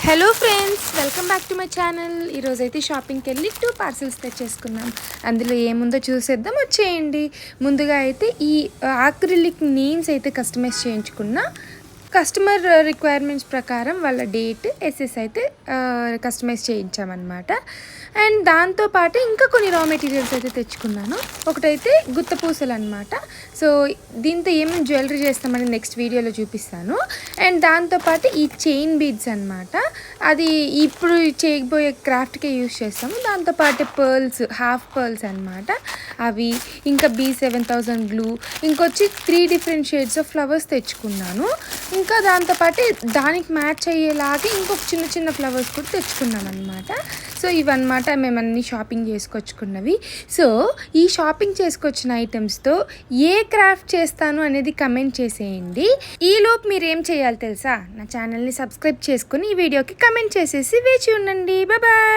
Hello friends, welcome back to my channel. ఈరోజైతే షాపింగ్కి వెళ్ళి 2 పార్సిల్స్ తెచ్చేసుకున్నాం. అందులో ఏముందో చూసేద్దాం, వచ్చేయండి. ముందుగా అయితే ఈ ఆక్రిలిక్ నేమ్స్ అయితే కస్టమైజ్ చేయించుకున్నా. కస్టమర్ రిక్వైర్మెంట్స్ ప్రకారం వాళ్ళ డేట్ ఎస్ఎస్ అయితే కస్టమైజ్ చేయించామన్నమాట. అండ్ దాంతోపాటు ఇంకా కొన్ని రా మెటీరియల్స్ అయితే తెచ్చుకున్నాను. ఒకటైతే గుత్తపూసలు అనమాట. సో దీంతో ఏమేమి జ్యువెలరీ చేస్తామని నెక్స్ట్ వీడియోలో చూపిస్తాను. అండ్ దాంతోపాటు ఈ చైన్ బీడ్స్ అనమాట. అది ఇప్పుడు చేయబోయే క్రాఫ్ట్కే యూస్ చేస్తాము. దాంతోపాటు పర్ల్స్, హాఫ్ పర్ల్స్ అనమాట. అవి ఇంకా B7000 గ్లూ, ఇంకొచ్చి 3 డిఫరెంట్ షేడ్స్ ఆఫ్ ఫ్లవర్స్ తెచ్చుకున్నాను. ఇంకా దాంతోపాటు దానికి మ్యాచ్ అయ్యేలాగే ఇంకొక చిన్న చిన్న ఫ్లవర్స్ కూడా తెచ్చుకున్నాం అనమాట. సో ఇవన్నమాట మేమన్నీ షాపింగ్ చేసుకొచ్చుకున్నవి. సో ఈ షాపింగ్ చేసుకొచ్చిన ఐటమ్స్తో ఏ క్రాఫ్ట్ చేస్తాను అనేది కమెంట్ చేసేయండి. ఈలోపు మీరు ఏం చేయాలి తెలుసా? నా ఛానల్ని సబ్స్క్రైబ్ చేసుకుని ఈ వీడియోకి కమెంట్ చేసేసి వేచి ఉండండి. బాయ్.